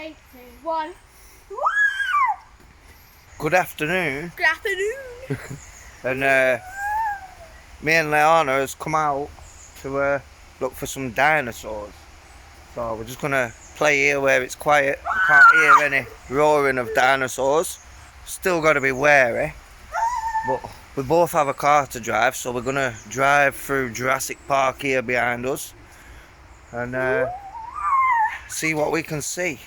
3, 2, 1. Good afternoon. Good afternoon. And me and Leanna has come out to look for some dinosaurs. So we're just gonna play here where it's quiet. You can't hear any roaring of dinosaurs. Still got to be wary. But we both have a car to drive, so we're gonna drive through Jurassic Park here behind us and see what we can see.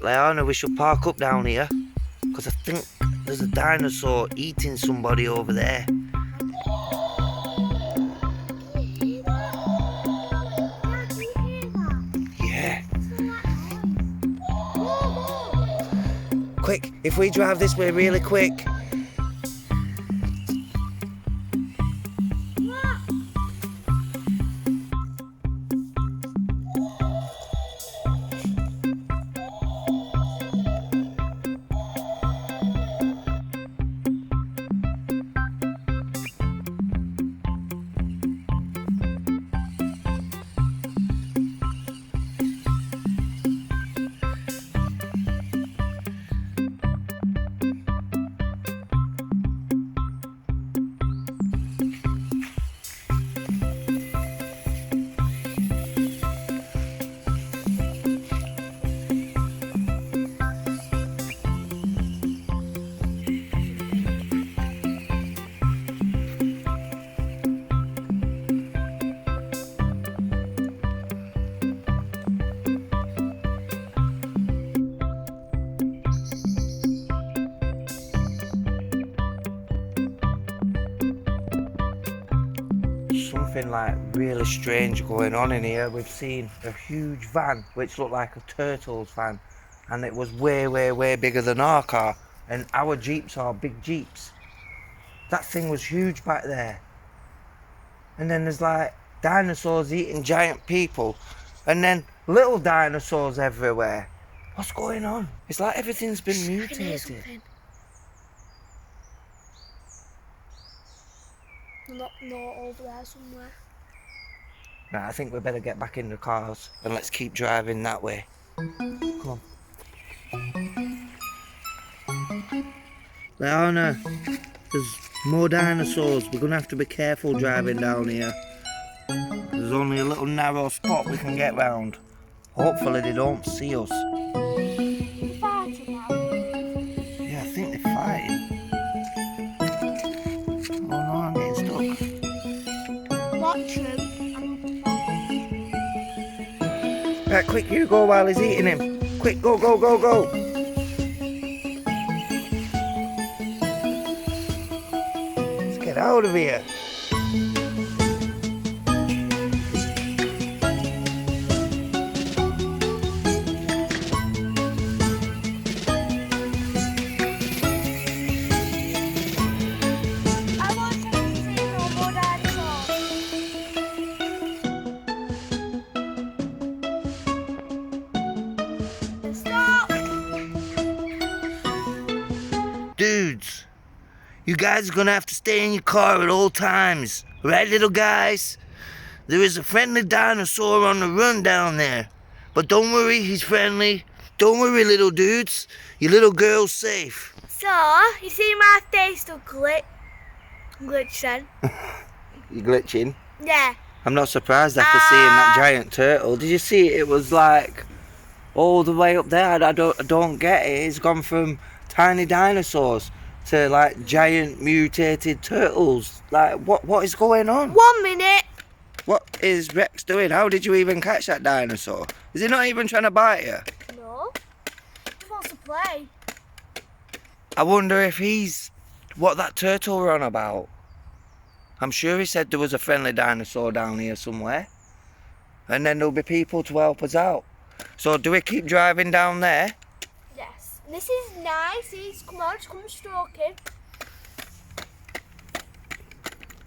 Leanna, we should park up down here because I think there's a dinosaur eating somebody over there. Yeah. Quick, if we drive this way really quick. Something like really strange going on in here. We've seen a huge van which looked like a turtle's van, and it was way bigger than our car, and our Jeeps are big Jeeps. That thing was huge back there, and then there's like dinosaurs eating giant people, and then little dinosaurs everywhere. What's going on? It's like everything's been mutated. Not over there somewhere. Right, I think we better get back in the cars and let's keep driving that way. Come on. Leanna, there's more dinosaurs. We're gonna have to be careful driving down here. There's only a little narrow spot we can get round. Hopefully they don't see us. They're fighting now. Yeah, I think they're fighting. Oh no, I'm getting stuck. Watch him. Right, quick, you go while he's eating him. Quick, go. Let's get out of here. Dudes, you guys are gonna have to stay in your car at all times. Right, little guys? There is a friendly dinosaur on the run down there. But don't worry, he's friendly. Don't worry, little dudes. Your little girl's safe. So, you see my face still glitch then? You glitching? Yeah. I'm not surprised after seeing that giant turtle. Did you see it? It was like all the way up there. I don't get it. It's gone from tiny dinosaurs to like giant mutated turtles. Like what is going on? 1 minute. What is Rex doing? How did you even catch that dinosaur? Is he not even trying to bite you? No. He wants to play. I wonder if he's what that turtle were on about. I'm sure he said there was a friendly dinosaur down here somewhere. And then there'll be people to help us out. So do we keep driving down there? Yes. This is nice. Come on, just come and stroke him.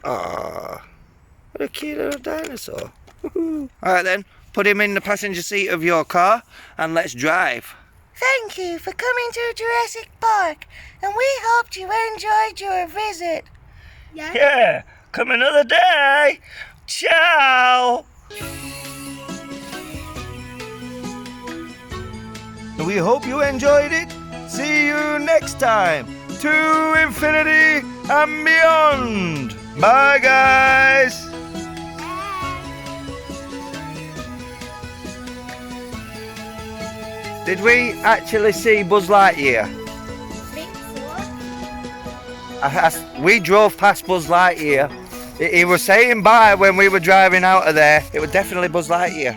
Ah, what a cute little dinosaur. Alright then, put him in the passenger seat of your car and let's drive. Thank you for coming to Jurassic Park, and we hoped you enjoyed your visit. Yeah. Yeah, come another day. Ciao. We hope you enjoyed it. See you next time. To infinity and beyond. Bye, guys. Did we actually see Buzz Lightyear? We drove past Buzz Lightyear. He was saying bye when we were driving out of there. It was definitely Buzz Lightyear.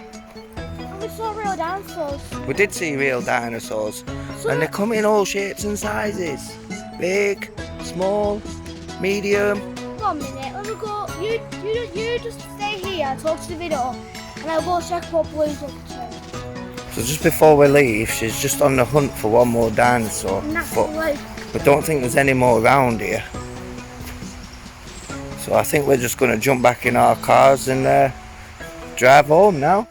And we saw real dinosaurs. We did see real dinosaurs. And they come in all shapes and sizes. Big, small, medium. 1 minute, let me go. You just stay here, talk to the video, and I'll go check what Blue's up to. So just before we leave, she's just on the hunt for one more dinosaur. But we don't think there's any more around here. So I think we're just going to jump back in our cars and drive home now.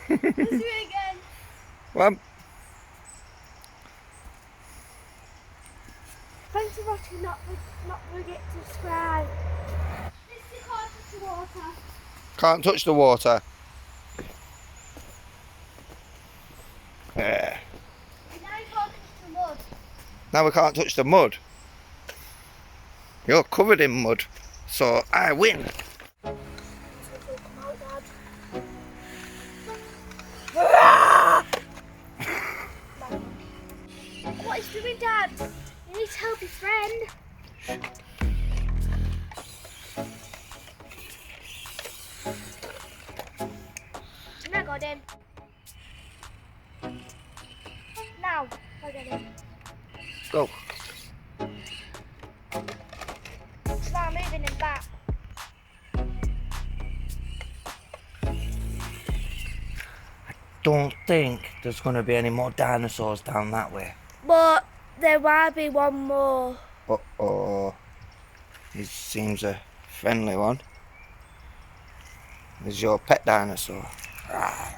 Let's do it again. Well, Thanks for watching, not forget to subscribe. This can't touch the water. can't touch the water. Yeah. Now you can't touch the mud. Now we can't touch the mud. You're covered in mud, so I win. Come out, Dad. What is doing, Dad? You need to help your friend. I got him. Now, I got him. Go. Now I'm moving him back. Don't think there's going to be any more dinosaurs down that way. But there might be one more. Uh-oh. He seems a friendly one. He's your pet dinosaur. Rawr.